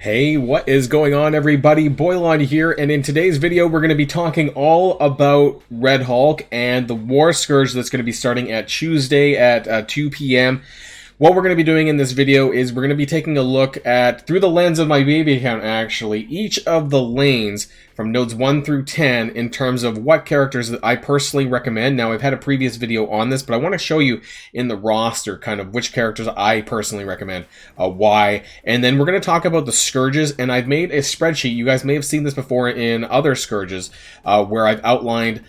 Hey, what is going on, everybody? Boilon here, and in today's video we're going to be talking all about Red Hulk and the War Scourge that's going to be starting at Tuesday at 2 p.m. What we're going to be doing in this video is we're going to be taking a look at, through the lens of my baby account actually, each of the lanes from nodes 1 through 10 in terms of what characters that I personally recommend. Now, I've had a previous video on this, but I want to show you in the roster kind of which characters I personally recommend, why, and then we're going to talk about the Scourges, and I've made a spreadsheet. You guys may have seen this before in other Scourges, where I've outlined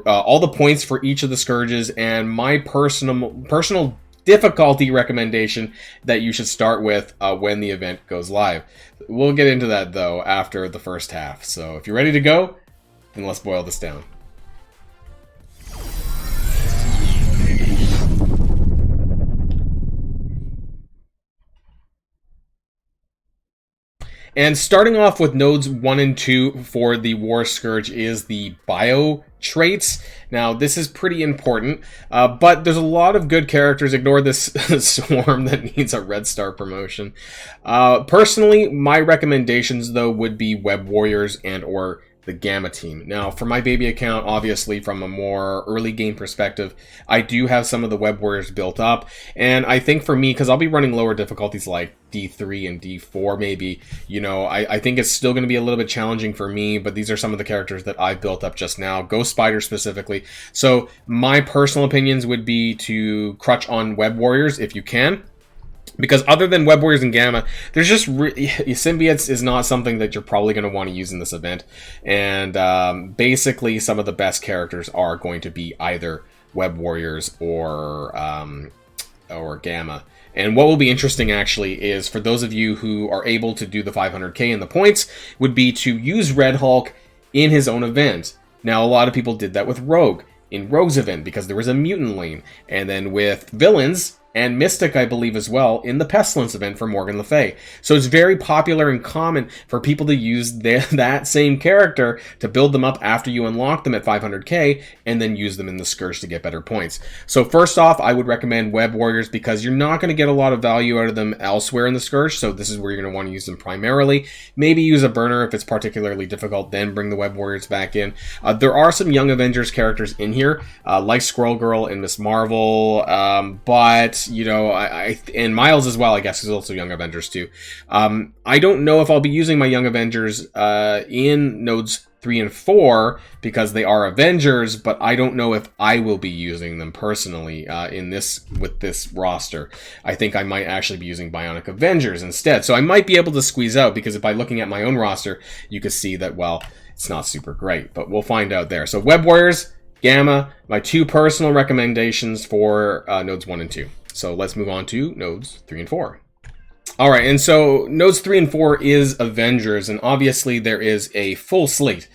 all the points for each of the Scourges and my personal difficulty recommendation that you should start with when the event goes live. We'll get into that though after the first half. So if you're ready to go, then let's boil this down. And starting off with nodes 1 and 2 for the War Scourge is the bio traits. Now, this is pretty important, but there's a lot of good characters. Ignore this swarm that needs a red star promotion. Personally, my recommendations, though, would be Web Warriors and or the Gamma team. Now, for my baby account, obviously, from a more early game perspective, I do have some of the Web Warriors built up, and I think for me, because I'll be running lower difficulties like D3 and D4 maybe, you know, I think it's still going to be a little bit challenging for me, but these are some of the characters that I've built up just now. Ghost Spider specifically. So my personal opinions would be to crutch on Web Warriors if you can. Because other than Web Warriors and Gamma, there's just symbiotes is not something that you're probably going to want to use in this event. And basically, some of the best characters are going to be either Web Warriors or Gamma. And what will be interesting, actually, is for those of you who are able to do the 500k and the points, would be to use Red Hulk in his own event. Now, a lot of people did that with Rogue in Rogue's event because there was a mutant lane. And then with villains and Mystic, I believe, as well, in the Pestilence event for Morgan Le Fay. So it's very popular and common for people to use that same character to build them up after you unlock them at 500k, and then use them in the Scourge to get better points. So first off, I would recommend Web Warriors because you're not going to get a lot of value out of them elsewhere in the Scourge, so this is where you're going to want to use them primarily. Maybe use a burner if it's particularly difficult, then bring the Web Warriors back in. There are some Young Avengers characters in here, like Squirrel Girl and Miss Marvel, but you know, and Miles as well, I guess, is also Young Avengers too. I don't know if I'll be using my Young Avengers in nodes 3 and 4 because they are Avengers, but I don't know if I will be using them personally with this roster. I think I might actually be using Bionic Avengers instead. So I might be able to squeeze out, because by looking at my own roster, you can see that, well, it's not super great, but we'll find out there. So Web Warriors, Gamma, my two personal recommendations for nodes 1 and 2. So let's move on to nodes 3 and 4. All right, and so nodes 3 and 4 is Avengers, and obviously there is a full slate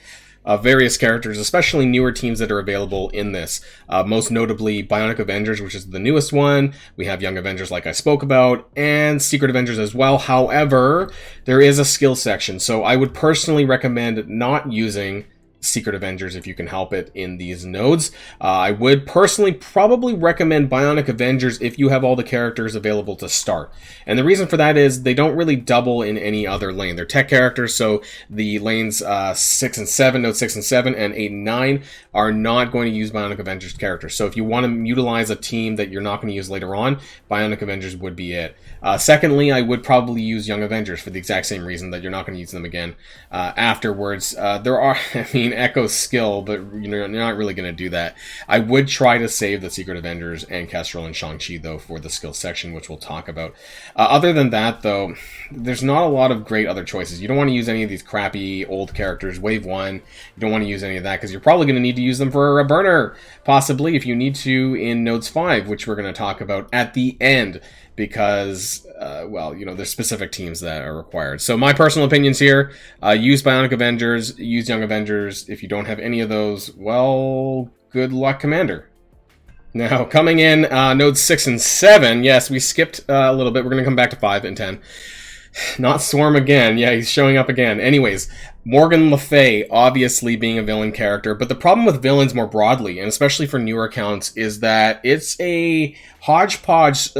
of various characters, especially newer teams that are available in this. Most notably Bionic Avengers, which is the newest one. We have Young Avengers, like I spoke about, and Secret Avengers as well. However, there is a skill section, so I would personally recommend not using Secret Avengers if you can help it in these nodes. I would personally probably recommend Bionic Avengers if you have all the characters available to start. And the reason for that is they don't really double in any other lane. They're tech characters, so the lanes 6 and 7, nodes 6 and 7, and 8 and 9 are not going to use Bionic Avengers characters. So if you want to utilize a team that you're not going to use later on, Bionic Avengers would be it. Secondly, I would probably use Young Avengers for the exact same reason that you're not going to use them again afterwards. There are, I mean, Echo's skill, but you're not really going to do that. I would try to save the Secret Avengers and Kestrel and Shang-Chi, though, for the skill section, which we'll talk about. Other than that, though, there's not a lot of great other choices. You don't want to use any of these crappy old characters. Wave 1, you don't want to use any of that because you're probably going to need to use them for a burner, possibly, if you need to, in nodes 5, which we're going to talk about at the end, because, well, you know, there's specific teams that are required. So my personal opinions here, use Bionic Avengers, use Young Avengers. If you don't have any of those, well, good luck, Commander. Now, coming in, nodes 6 and 7, yes, we skipped a little bit. We're going to come back to 5 and 10. Not Swarm again. Yeah, he's showing up again. Anyways, Morgan Le Fay, obviously being a villain character, but the problem with villains more broadly, and especially for newer accounts, is that it's a hodgepodge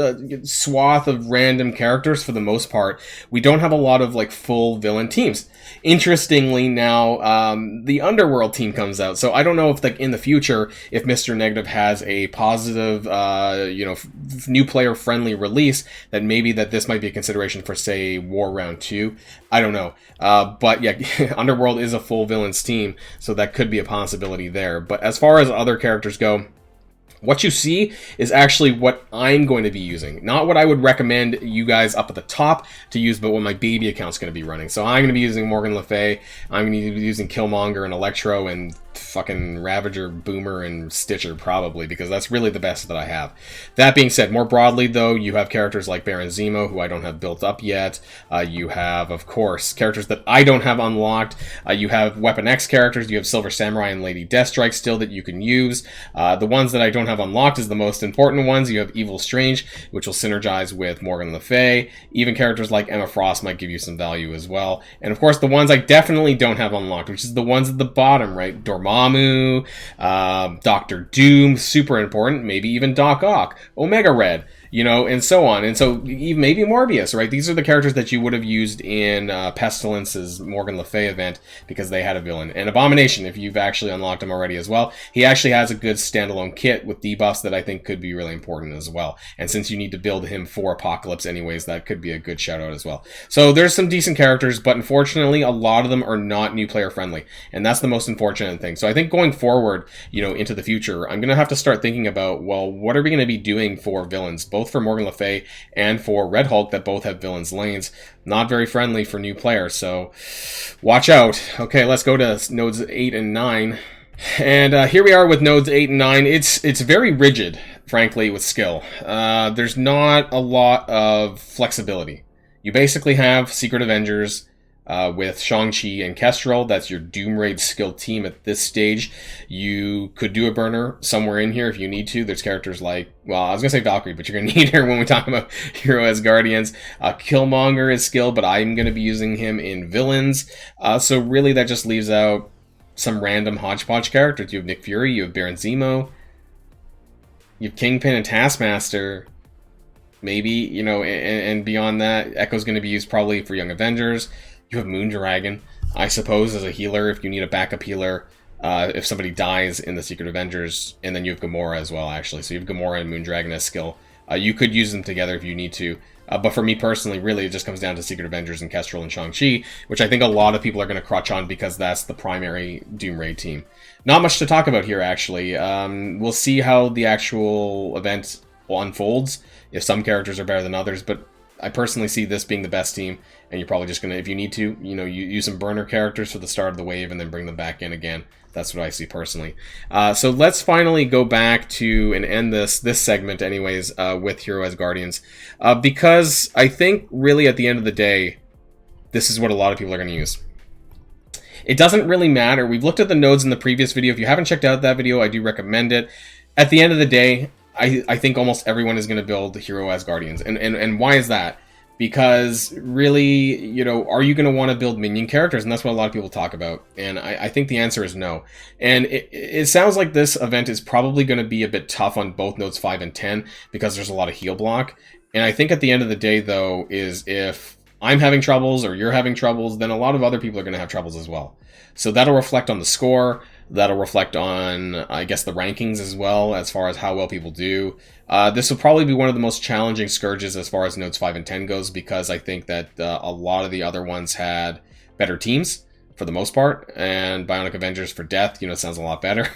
swath of random characters for the most part. We don't have a lot of like full villain teams. Interestingly, now the Underworld team comes out, so I don't know if like in the future, if Mr. Negative has a positive, new player friendly release, that maybe that this might be a consideration for, say, War Round 2. I don't know, but yeah, Underworld is a full villains team, so that could be a possibility there. But as far as other characters go, what you see is actually what I'm going to be using. Not what I would recommend you guys up at the top to use, but what my baby account's going to be running. So I'm going to be using Morgan Le Fay, I'm going to be using Killmonger and Electro and fucking Ravager, Boomer, and Stitcher, probably, because that's really the best that I have. That being said, more broadly, though, you have characters like Baron Zemo, who I don't have built up yet. You have, of course, characters that I don't have unlocked. You have Weapon X characters. You have Silver Samurai and Lady Deathstrike still that you can use. The ones that I don't have unlocked is the most important ones. You have Evil Strange, which will synergize with Morgan Le Fay. Even characters like Emma Frost might give you some value as well. And, of course, the ones I definitely don't have unlocked, which is the ones at the bottom, right? Dormammu, Doctor Doom, super important, maybe even Doc Ock, Omega Red, and so on. And so maybe Morbius, right? These are the characters that you would have used in Pestilence's Morgan Le Fay event because they had a villain. And Abomination, if you've actually unlocked him already as well, he actually has a good standalone kit with debuffs that I think could be really important as well. And since you need to build him for Apocalypse anyways, that could be a good shout out as well. So there's some decent characters, but unfortunately a lot of them are not new player friendly. And that's the most unfortunate thing. So I think going forward, into the future, I'm going to have to start thinking about, well, what are we going to be doing for villains, both for Morgan Le Fay and for Red Hulk, that both have villains lanes. Not very friendly for new players, so watch out. Okay, let's go to nodes 8 and 9. And here we are with nodes 8 and 9. It's very rigid, frankly, with skill. There's not a lot of flexibility. You basically have Secret Avengers with Shang-Chi and Kestrel. That's your Doom Raid skill team at this stage. You could do a burner somewhere in here if you need to. There's characters like, well, I was going to say Valkyrie, but you're going to need her when we talk about Hero Asgardians. Killmonger is skill, but I'm going to be using him in villains. So really that just leaves out some random hodgepodge characters. You have Nick Fury, you have Baron Zemo, you have Kingpin and Taskmaster. Maybe, and beyond that, Echo's going to be used probably for Young Avengers. You have Moondragon, I suppose, as a healer if you need a backup healer if somebody dies in the Secret Avengers. And then you have Gamora as well, actually. So you have Gamora and Moondragon as skill. You could use them together if you need to. But for me personally, really, it just comes down to Secret Avengers and Kestrel and Shang-Chi, which I think a lot of people are going to crutch on because that's the primary Doom Raid team. Not much to talk about here, actually. We'll see how the actual event unfolds, if some characters are better than others, but I personally see this being the best team, and you're probably just going to, if you need to, you use some burner characters for the start of the wave and then bring them back in again. That's what I see personally. So let's finally go back to and end this segment anyways with Hero Asgardians, because I think really at the end of the day, this is what a lot of people are going to use. It doesn't really matter. We've looked at the nodes in the previous video. If you haven't checked out that video, I do recommend it. At the end of the day, I think almost everyone is going to build Hero Asgardians. And why is that? Because really, are you going to want to build minion characters? And that's what a lot of people talk about. And I think the answer is no. And it sounds like this event is probably going to be a bit tough on both nodes 5 and 10 because there's a lot of heal block. And I think at the end of the day, though, is if I'm having troubles or you're having troubles, then a lot of other people are going to have troubles as well. So that'll reflect on the score. That'll reflect on, I guess, the rankings as well, as far as how well people do. This will probably be one of the most challenging Scourges as far as nodes 5 and 10 goes, because I think that a lot of the other ones had better teams, for the most part, and Bionic Avengers for Death, it sounds a lot better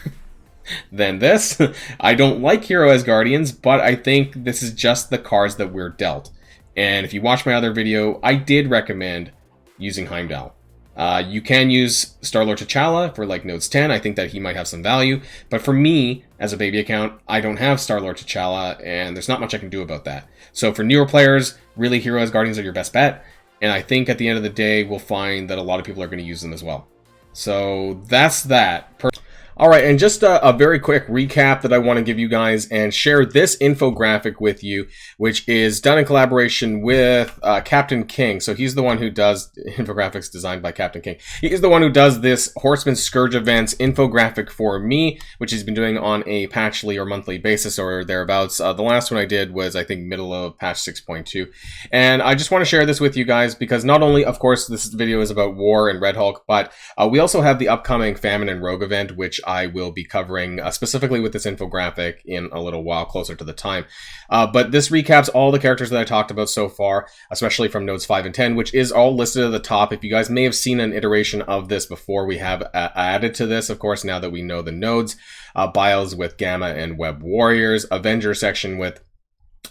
than this. I don't like Hero Asgardians, but I think this is just the cards that we're dealt. And if you watch my other video, I did recommend using Heimdall. You can use Star-Lord T'Challa for like nodes 10. I think that he might have some value. But for me, as a baby account, I don't have Star-Lord T'Challa, and there's not much I can do about that. So for newer players, really Hero Asgardians are your best bet. And I think at the end of the day, we'll find that a lot of people are going to use them as well. So that's that. All right, and just a very quick recap that I want to give you guys and share this infographic with you, which is done in collaboration with Captain King. So he's the one who does infographics designed by Captain King. He's the one who does this Horseman Scourge events infographic for me, which he's been doing on a patchly or monthly basis or thereabouts. The last one I did was, I think, middle of patch 6.2. And I just want to share this with you guys because not only, of course, this video is about War and Red Hulk, but we also have the upcoming Famine and Rogue event, which I will be covering specifically with this infographic in a little while closer to the time. But this recaps all the characters that I talked about so far, especially from nodes 5 and 10, which is all listed at the top. If you guys may have seen an iteration of this before, we have added to this, of course, now that we know the nodes. Bios with Gamma and Web Warriors, Avenger section with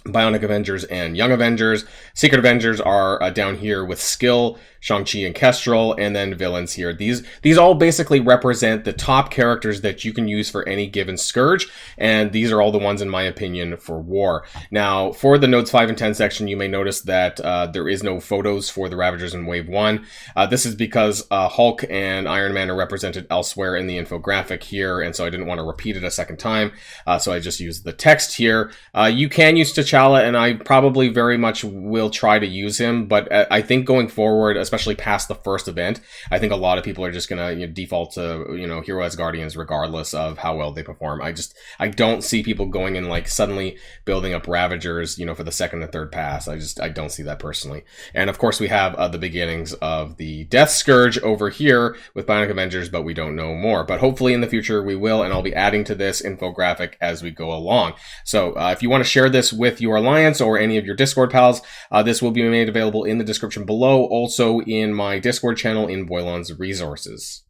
Bionic Avengers and Young Avengers. Secret Avengers are down here with Skill, Shang-Chi and Kestrel, and then villains here. These all basically represent the top characters that you can use for any given Scourge, and these are all the ones, in my opinion, for War. Now, for the Nodes 5 and 10 section, you may notice that there is no photos for the Ravagers in Wave 1. This is because Hulk and Iron Man are represented elsewhere in the infographic here, and so I didn't want to repeat it a second time, so I just used the text here. You can use T'Challa, and I probably very much will try to use him, but I think going forward, especially past the first event, I think a lot of people are just gonna default to Hero Asgardians regardless of how well they perform. I don't see people going and like suddenly building up Ravagers for the second and third pass. I don't see that personally. And of course we have the beginnings of the Death Scourge over here with Bionic Avengers, but we don't know more. But hopefully in the future we will, and I'll be adding to this infographic as we go along. So if you want to share this with your alliance or any of your Discord pals, this will be made available in the description below, also in my Discord channel in Boilon's resources.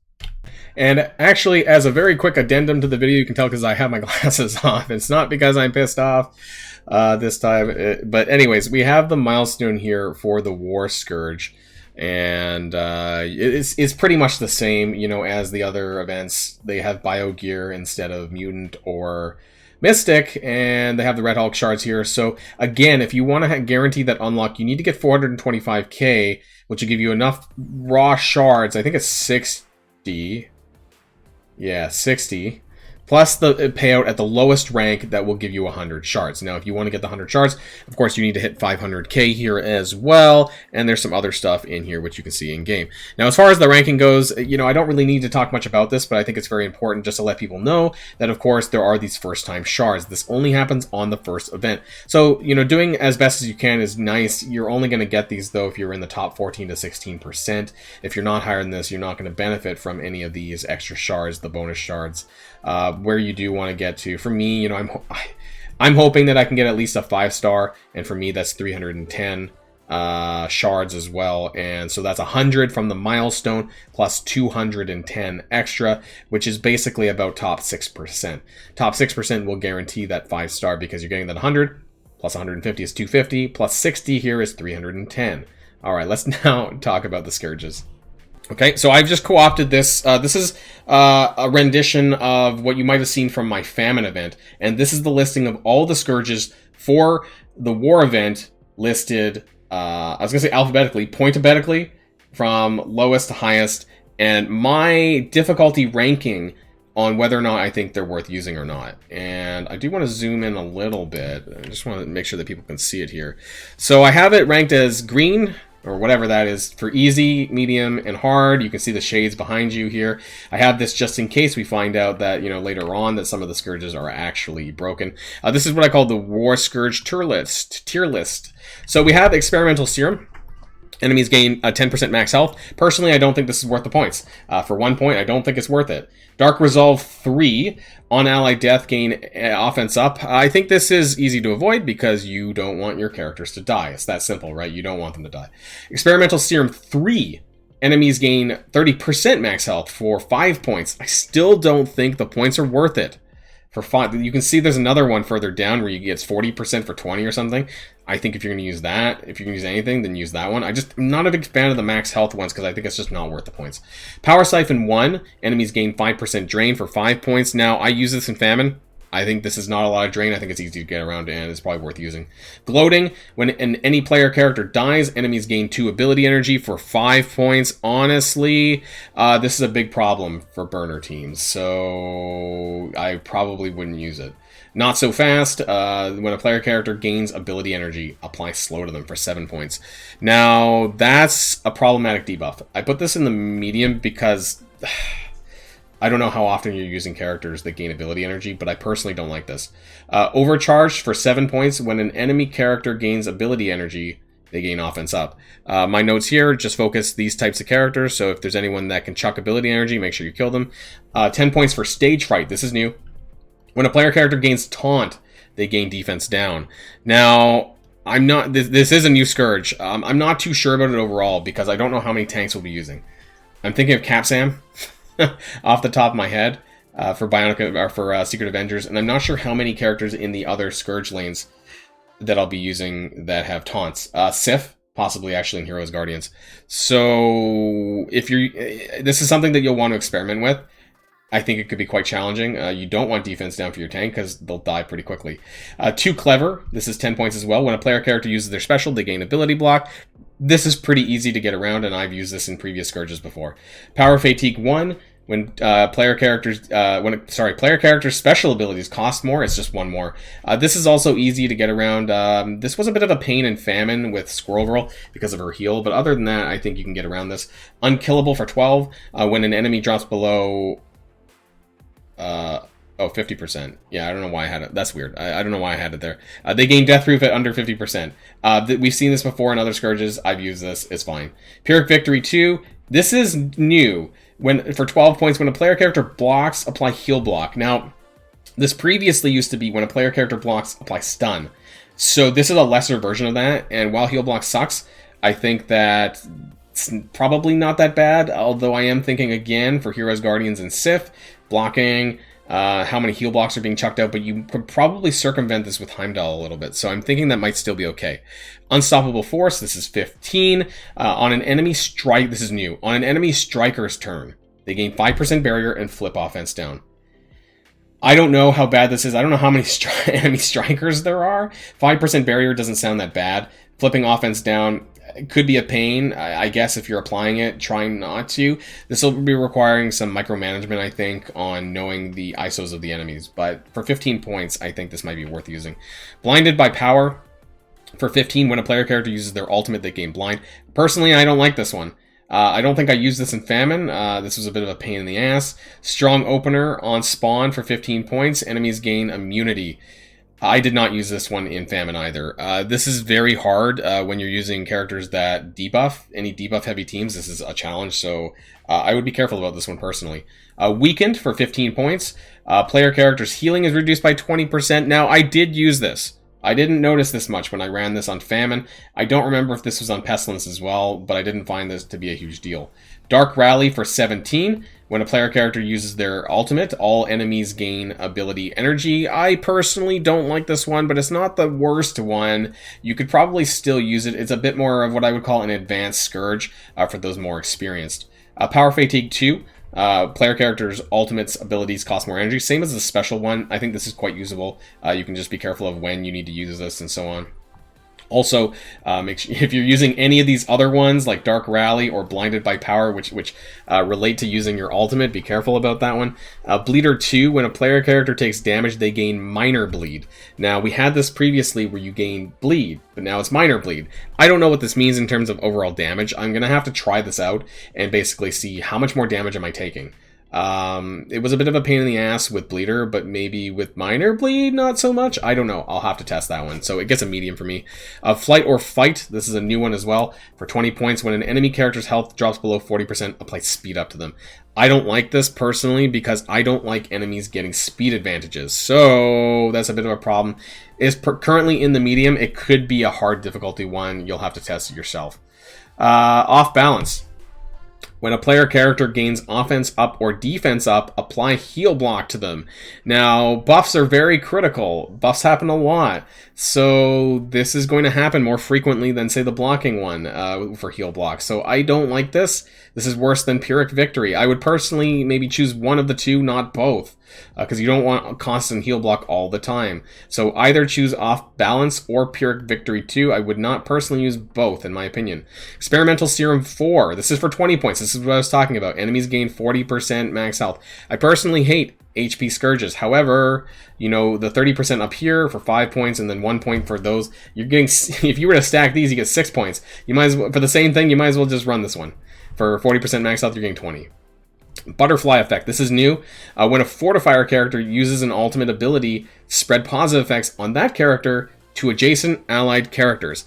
And actually, as a very quick addendum to the video, you can tell because I have my glasses off. It's not because I'm pissed off this time. But anyways, we have the milestone here for the War Scourge. And it's pretty much the same, as the other events. They have bio gear instead of mutant or Mystic, and they have the Red Hulk shards here. So again, if you want to guarantee that unlock, you need to get 425k, which will give you enough raw shards. I think it's 60. Yeah, 60. Plus the payout at the lowest rank that will give you 100 shards. Now, if you want to get the 100 shards, of course, you need to hit 500k here as well. And there's some other stuff in here, which you can see in game. Now, as far as the ranking goes, I don't really need to talk much about this, but I think it's very important just to let people know that, of course, there are these first-time shards. This only happens on the first event. So, doing as best as you can is nice. You're only going to get these, though, if you're in the top 14 to 16%. If you're not higher than this, you're not going to benefit from any of these extra shards, the bonus shards. Where you do want to get to, for me, I'm hoping that I can get at least a 5-star, and for me that's 310 shards as well, and so that's 100 from the milestone plus 210 extra, which is basically about top 6%. Top 6% will guarantee that 5-star because you're getting that 100 plus 150 is 250 plus 60 here is 310. All right, let's now talk about the Scourges. Okay, so I've just co-opted this. This is a rendition of what you might have seen from my Famine event. And this is the listing of all the Scourges for the War event listed, I was going to say alphabetically, pointabetically, from lowest to highest. And my difficulty ranking on whether or not I think they're worth using or not. And I do want to zoom in a little bit. I just want to make sure that people can see it here. So I have it ranked as green, or whatever that is, for easy, medium, and hard. You can see the shades behind you here. I have this just in case we find out that, later on that some of the Scourges are actually broken. This is what I call the War Scourge tier list. So we have Experimental Serum. Enemies gain 10% max health. Personally, I don't think this is worth the points. For 1 point, I don't think it's worth it. Dark Resolve 3, on ally death, gain offense up. I think this is easy to avoid because you don't want your characters to die. It's that simple, right? You don't want them to die. Experimental Serum 3, enemies gain 30% max health for 5 points. I still don't think the points are worth it. For 5, you can see there's another one further down where you get 40% for 20 or something. I think if you're going to use that, if you're going to use anything, then use that one. I'm not a big fan of the max health ones because I think it's just not worth the points. Power Siphon 1, enemies gain 5% drain for 5 points. Now, I use this in Famine. I think this is not a lot of drain. I think it's easy to get around and it's probably worth using. Gloating. When any player character dies, enemies gain 2 ability energy for 5 points. Honestly, this is a big problem for burner teams, so I probably wouldn't use it. Not so fast. When a player character gains ability energy, apply slow to them for 7 points. Now, that's a problematic debuff. I put this in the medium because I don't know how often you're using characters that gain ability energy, but I personally don't like this. Overcharged for 7 points. When an enemy character gains ability energy, they gain offense up. My notes here just focus these types of characters, so if there's anyone that can chuck ability energy, make sure you kill them. 10 points for stage fright. This is new. When a player character gains taunt, they gain defense down. Now, I'm not. This is a new Scourge. I'm not too sure about it overall because I don't know how many tanks we'll be using. I'm thinking of Capsam off the top of my head for Bionic or for Secret Avengers, and I'm not sure how many characters in the other Scourge lanes that I'll be using that have taunts. Sif, possibly actually in Heroes Guardians. So if this is something that you'll want to experiment with. I think it could be quite challenging. You don't want defense down for your tank because they'll die pretty quickly. Too Clever. This is 10 points as well. When a player character uses their special, they gain ability block. This is pretty easy to get around, and I've used this in previous Scourges before. Power Fatigue 1. When player characters' special abilities cost more, it's just 1 more. This is also easy to get around. This was a bit of a pain in Famine with Squirrel Girl because of her heal, but other than that, I think you can get around this. Unkillable for 12. When an enemy drops below 50%. Yeah, I don't know why I had it. That's weird. I don't know why I had it there. They gain death proof at under 50%. We've seen this before in other Scourges. I've used this. It's fine. Pyrrhic Victory 2. This is new. For 12 points, when a player character blocks, apply heal block. Now, this previously used to be when a player character blocks, apply stun. So this is a lesser version of that. And while heal block sucks, I think that it's probably not that bad. Although I am thinking again for Heroes, Guardians, and Sif, blocking, how many heal blocks are being chucked out, but you could probably circumvent this with Heimdall a little bit, so I'm thinking that might still be okay. Unstoppable Force, this is 15. On an enemy strike, this is new. On an enemy striker's turn, they gain 5% barrier and flip offense down. I don't know how bad this is. I don't know how many enemy strikers there are. 5% barrier doesn't sound that bad. Flipping offense down could be a pain, I guess, if you're applying it, trying not to. This will be requiring some micromanagement, I think, on knowing the ISOs of the enemies. But for 15 points, I think this might be worth using. Blinded by Power. For 15, when a player character uses their ultimate, they gain blind. Personally, I don't like this one. I don't think I used this in Famine. This was a bit of a pain in the ass. Strong Opener on spawn for 15 points. Enemies gain immunity. I did not use this one in Famine either. This is very hard when you're using characters that debuff. Any debuff heavy teams, this is a challenge, so I would be careful about this one personally. Weakened for 15 points. Player character's healing is reduced by 20%. Now, I did use this. I didn't notice this much when I ran this on Famine. I don't remember if this was on Pestilence as well, but I didn't find this to be a huge deal. Dark Rally for 17. When a player character uses their ultimate, all enemies gain ability energy. I personally don't like this one, but it's not the worst one. You could probably still use it. It's a bit more of what I would call an advanced Scourge for those more experienced. Power Fatigue 2. Player characters' ultimates abilities cost more energy. Same as the special one. I think this is quite usable. You can just be careful of when you need to use this and so on. Also, make sure, if you're using any of these other ones, like Dark Rally or Blinded by Power, which relate to using your ultimate, be careful about that one. Bleeder 2, when a player character takes damage, they gain minor bleed. Now, we had this previously where you gain bleed, but now it's minor bleed. I don't know what this means in terms of overall damage. I'm going to have to try this out and basically see how much more damage am I taking. It was a bit of a pain in the ass with Bleeder, but maybe with Minor Bleed, not so much. I don't know. I'll have to test that one. So it gets a medium for me. Flight or Fight. This is a new one as well. For 20 points, when an enemy character's health drops below 40%, apply speed up to them. I don't like this personally because I don't like enemies getting speed advantages. So that's a bit of a problem. It's currently in the medium. It could be a hard difficulty one. You'll have to test it yourself. Off Balance. When a player character gains offense up or defense up, apply heal block to them. Now, buffs are very critical. Buffs happen a lot. So this is going to happen more frequently than, say, the blocking one for heal block. So I don't like this. This is worse than Pyrrhic Victory. I would personally maybe choose one of the two, not both. because you don't want a constant heal block all the time. So either choose Off Balance or Pyrrhic Victory 2. I would not personally use both, in my opinion. Experimental Serum 4. This is for 20 points. This is what I was talking about. Enemies gain 40% max health. I personally hate HP Scourges. However, you know, the 30% up here for 5 points and then 1 point for those, you're getting, if you were to stack these, you get 6 points. You might as well, for the same thing, you might as well just run this one. For 40% max health, you're getting 20. Butterfly effect. This is new. When a fortifier character uses an ultimate ability, spread positive effects on that character to adjacent allied characters.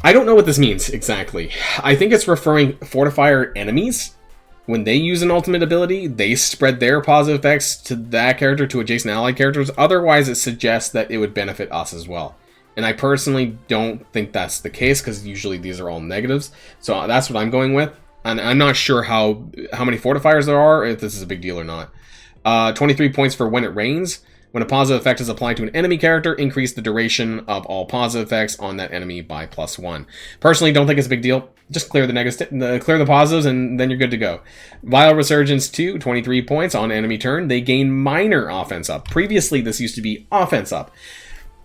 I don't know what this means exactly. I think it's referring fortifier enemies. When they use an ultimate ability, they spread their positive effects to that character to adjacent allied characters. Otherwise, it suggests that it would benefit us as well. And I personally don't think that's the case, because usually these are all negatives. So that's what I'm going with. And I'm not sure how many fortifiers there are, if this is a big deal or not. 23 points for when it rains. When a positive effect is applied to an enemy character, increase the duration of all positive effects on that enemy by +1. Personally, don't think it's a big deal. Just clear the negatives, clear the positives, and then you're good to go. Vile Resurgence 2, 23 points on enemy turn. They gain minor offense up. Previously, this used to be offense up.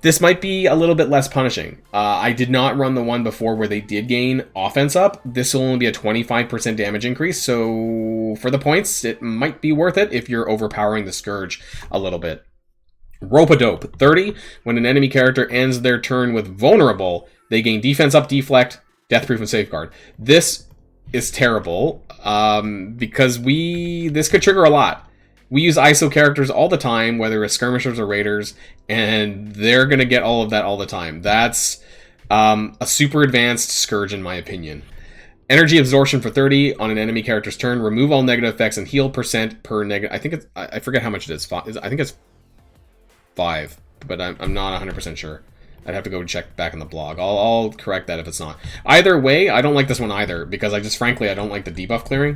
This might be a little bit less punishing. I did not run the one before where they did gain offense up. This will only be a 25% damage increase, so for the points, it might be worth it if you're overpowering the Scourge a little bit. Rope-a-dope, 30. When an enemy character ends their turn with vulnerable, they gain defense up, deflect, deathproof, and safeguard. This is terrible because this could trigger a lot. We use ISO characters all the time, whether it's skirmishers or raiders, and they're going to get all of that all the time. That's a super advanced Scourge, in my opinion. Energy absorption for 30 on an enemy character's turn. Remove all negative effects and heal % per negative. I think it's, I forget how much it is. I think it's 5, but I'm not 100% sure. I'd have to go check back in the blog. I'll correct that if it's not. Either way, I don't like this one either, because I don't like the debuff clearing,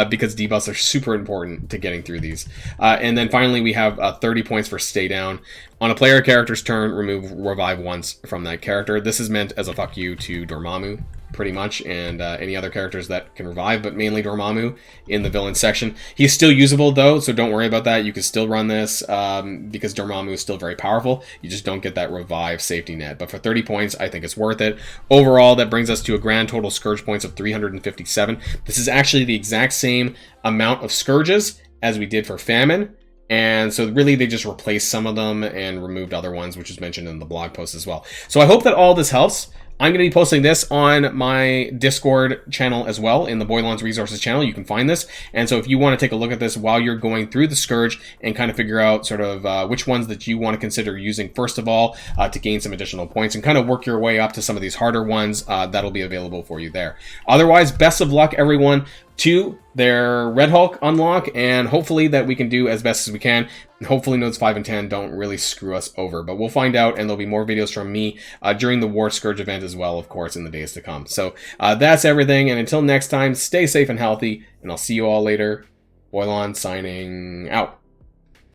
because debuffs are super important to getting through these. And then finally, we have 30 points for Stay Down. On a player character's turn, remove Revive once from that character. This is meant as a fuck you to Dormammu, pretty much, and any other characters that can revive, but mainly Dormammu in the villain section. He's still usable though, so don't worry about that. You can still run this because Dormammu is still very powerful. You just don't get that revive safety net. But for 30 points, I think it's worth it. Overall, that brings us to a grand total Scourge points of 357. This is actually the exact same amount of Scourges as we did for Famine. And so really they just replaced some of them and removed other ones, which is mentioned in the blog post as well. So I hope that all this helps. I'm going to be posting this on my Discord channel as well, in the Boilon's Resources channel. You can find this. And so if you want to take a look at this while you're going through the Scourge and kind of figure out sort of which ones that you want to consider using first of all to gain some additional points and kind of work your way up to some of these harder ones, that'll be available for you there. Otherwise, best of luck, everyone, to their Red Hulk unlock, and hopefully that we can do as best as we can. And hopefully nodes 5 and 10 don't really screw us over, but we'll find out, and there'll be more videos from me during the War Scourge event as well, of course, in the days to come. So that's everything, and until next time, stay safe and healthy, and I'll see you all later. Boilon signing out.